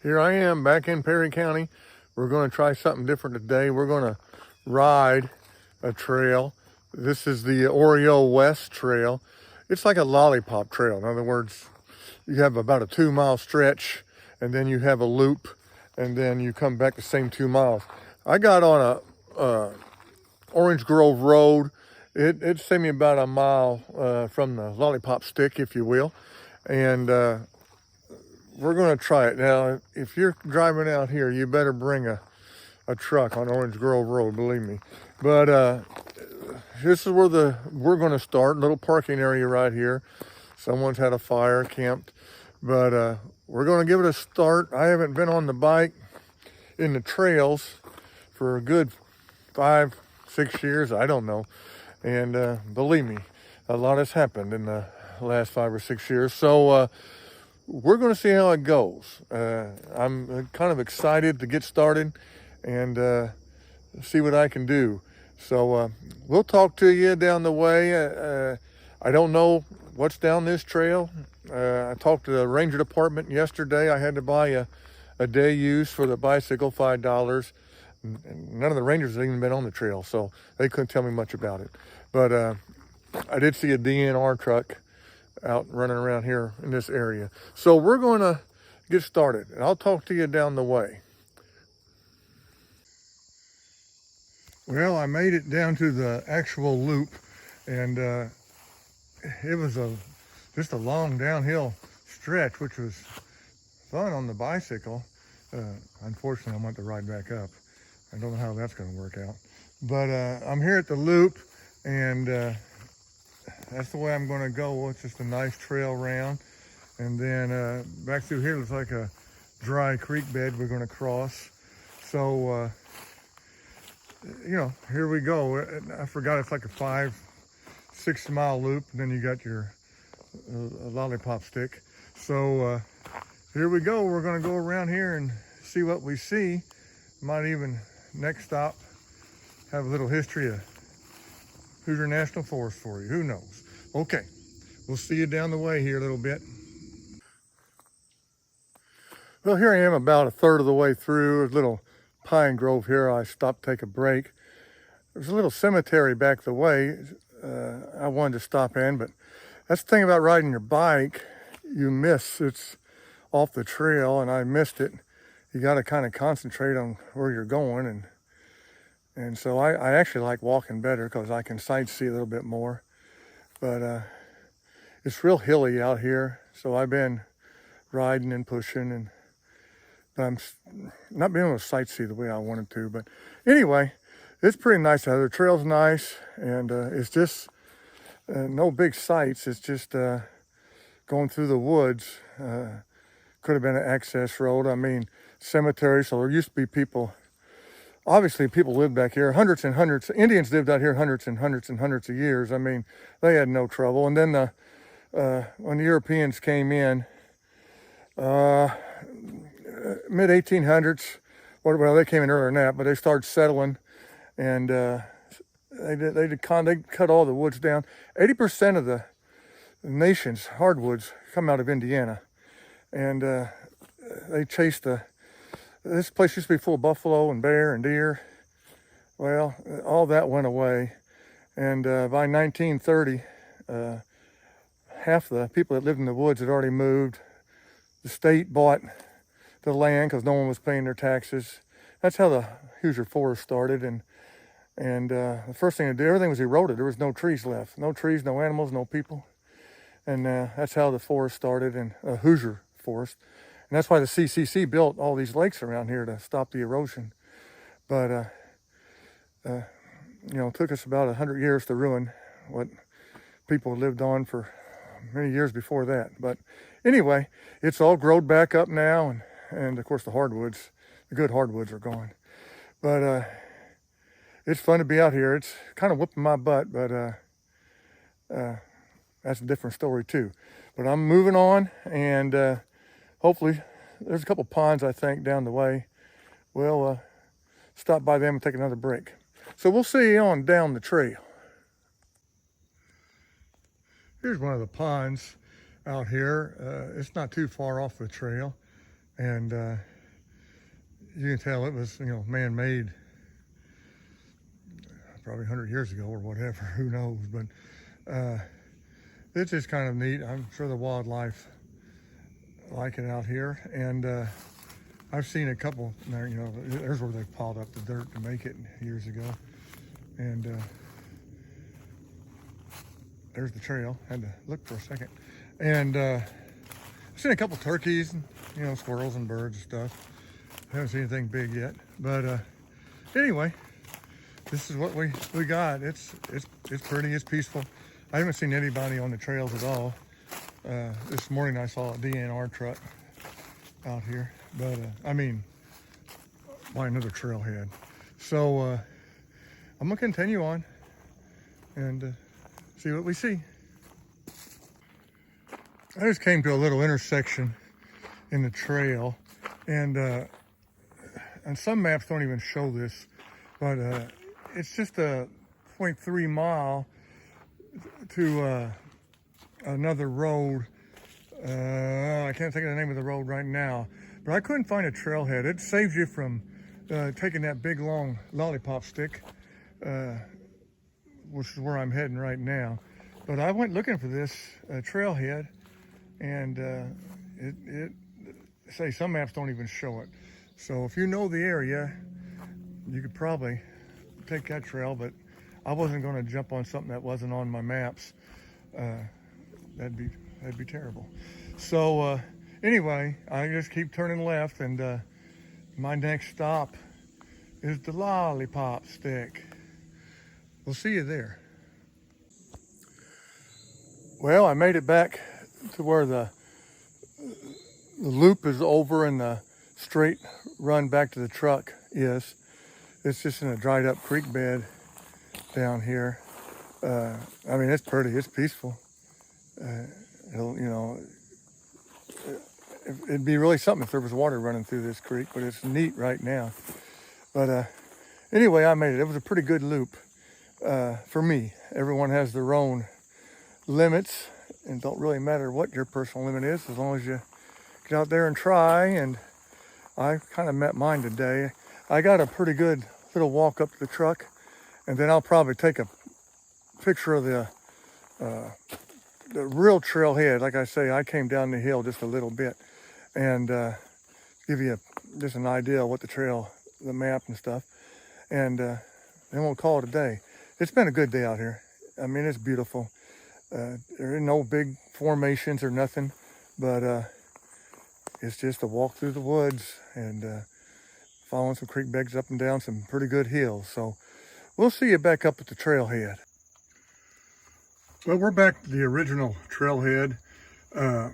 Here I am back in Perry County. We're going to try something different today. We're going to ride a trail. This is the Oriole West Trail. It's like a lollipop trail. In other words, you have about a 2-mile stretch and then you have a loop and then you come back the same 2 miles. I got on a Orange Grove Road. It saved me about a mile from the lollipop stick, if you will. And we're going to try it. Now, if you're driving out here, you better bring a truck on Orange Grove Road, believe me. But this is where we're going to start, little parking area right here. Someone's had a fire, camped. But we're going to give it a start. I haven't been on the bike in the trails for a good 5-6 years, I don't know. And believe me, a lot has happened in the last 5 or 6 years. So we're going to see how it goes. I'm kind of excited to get started and see what I can do. So we'll talk to you down the way. I don't know what's down this trail. I talked to the ranger department yesterday. I had to buy a day use for the bicycle, $5. None of the rangers had even been on the trail, so they couldn't tell me much about it. But I did see a DNR truck out running around here in this area. So we're going to get started, and I'll talk to you down the way. Well, I made it down to the actual loop, and it was just a long downhill stretch, which was fun on the bicycle. Unfortunately, I'm going to have to ride back up. I don't know how that's going to work out. But I'm here at the loop, and that's the way I'm going to go. It's just a nice trail round. And then back through here looks like a dry creek bed we're going to cross. So, here we go. I forgot it's like a 5-6 mile loop. And then you got your lollipop stick. So here we go. We're going to go around here and see what we see. Might even, next stop, have a little history of Hoosier National Forest for you. Who knows? Okay, we'll see you down the way here a little bit. Well, here I am about a third of the way through. There's a little pine grove here. I stopped to take a break. There's a little cemetery back the way I wanted to stop in, but that's the thing about riding your bike. You miss. It's off the trail, and I missed it. You got to kind of concentrate on where you're going, and so I actually like walking better because I can sightsee a little bit more. But it's real hilly out here, so I've been riding and pushing, but I'm not being able to sightsee the way I wanted to. But anyway, it's pretty nice out there. The trail's nice, and it's just no big sights. It's just going through the woods. Could have been an access road. I mean, cemetery, so there used to be people. Obviously, people lived back here, hundreds and hundreds. Indians lived out here hundreds and hundreds and hundreds of years. I mean, they had no trouble. And then when the Europeans came in, mid-1800s, well, they came in earlier than that, but they started settling, and they cut all the woods down. 80% of the nation's hardwoods come out of Indiana, and they chased this place used to be full of buffalo and bear and deer. Well, all that went away. And by 1930, half the people that lived in the woods had already moved. The state bought the land because no one was paying their taxes. That's how the Hoosier Forest started. And the first thing they did, everything was eroded. There was no trees left. No trees, no animals, no people. And that's how the forest started, and Hoosier Forest. And that's why the CCC built all these lakes around here to stop the erosion. But, it took us about 100 years to ruin what people lived on for many years before that. But anyway, it's all growed back up now. And of course, the good hardwoods are gone. But it's fun to be out here. It's kind of whooping my butt, but that's a different story too. But I'm moving on, and hopefully, there's a couple ponds, I think, down the way. We'll stop by them and take another break. So we'll see you on down the trail. Here's one of the ponds out here. It's not too far off the trail. And you can tell it was, man-made probably 100 years ago or whatever, who knows, but it's just kind of neat. I'm sure the wildlife like it out here, and I've seen a couple there, there's where they piled up the dirt to make it years ago, and there's the trail. Had to look for a second, and I've seen a couple turkeys, and, squirrels and birds and stuff. I haven't seen anything big yet, but anyway, this is what we got. It's pretty, it's peaceful. I haven't seen anybody on the trails at all. This morning I saw a DNR truck out here, but I mean, by another trailhead. So I'm gonna continue on and see what we see. I just came to a little intersection in the trail, and some maps don't even show this, but it's just a 0.3 mile to another road. I can't think of the name of the road right now, but I couldn't find a trailhead. It saves you from taking that big long lollipop stick, which is where I'm heading right now. But I went looking for this trailhead, and say some maps don't even show it. So if you know the area, you could probably take that trail, but I wasn't going to jump on something that wasn't on my maps. That'd be terrible. So anyway, I just keep turning left, and my next stop is the lollipop stick. We'll see you there. Well, I made it back to where the loop is over and the straight run back to the truck is. It's just in a dried up creek bed down here. I mean, it's pretty, it's peaceful. It'd be really something if there was water running through this creek, but it's neat right now. But anyway, I made it. It was a pretty good loop for me. Everyone has their own limits, and don't really matter what your personal limit is, as long as you get out there and try. And I kind of met mine today. I got a pretty good little walk up to the truck, and then I'll probably take a picture of the real trailhead. Like I say, I came down the hill just a little bit, and give you just an idea of what the map and stuff, and then we'll call it a day. It's been a good day out here. I mean, it's beautiful. There are no big formations or nothing, but it's just a walk through the woods and following some creek beds up and down some pretty good hills. So we'll see you back up at the trailhead. Well, we're back to the original trailhead. I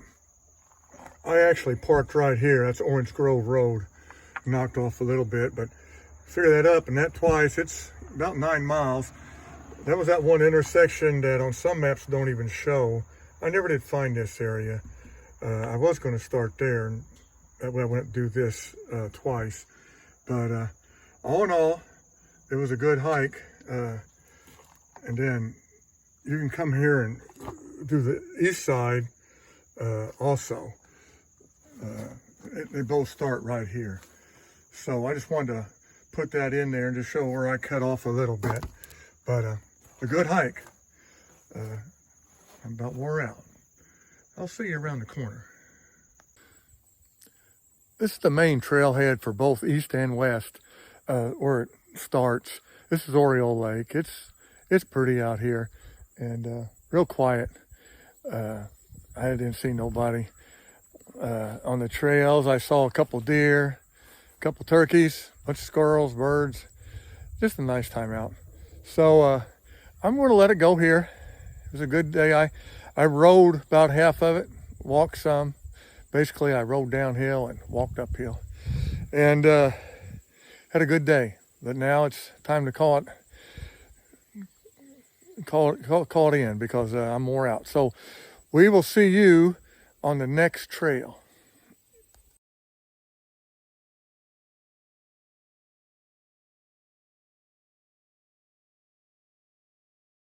actually parked right here. That's Orange Grove Road. Knocked off a little bit, but figure that up, and that twice, it's about 9 miles. That was that one intersection that on some maps don't even show. I never did find this area. I was going to start there, and that way I went and do this twice. But all in all, it was a good hike. And then you can come here and do the east side also. They both start right here. So I just wanted to put that in there and just show where I cut off a little bit. But a good hike. I'm about wore out. I'll see you around the corner. This is the main trailhead for both east and west, where it starts. This is Oriole Lake. It's pretty out here, and real quiet. I didn't see nobody on the trails. I saw a couple deer, a couple turkeys, a bunch of squirrels, birds. Just a nice time out. So I'm going to let it go here. It was a good day. I rode about half of it, walked some. Basically, I rode downhill and walked uphill, and had a good day. But now it's time to call it in, because I'm wore out. So we will see you on the next trail.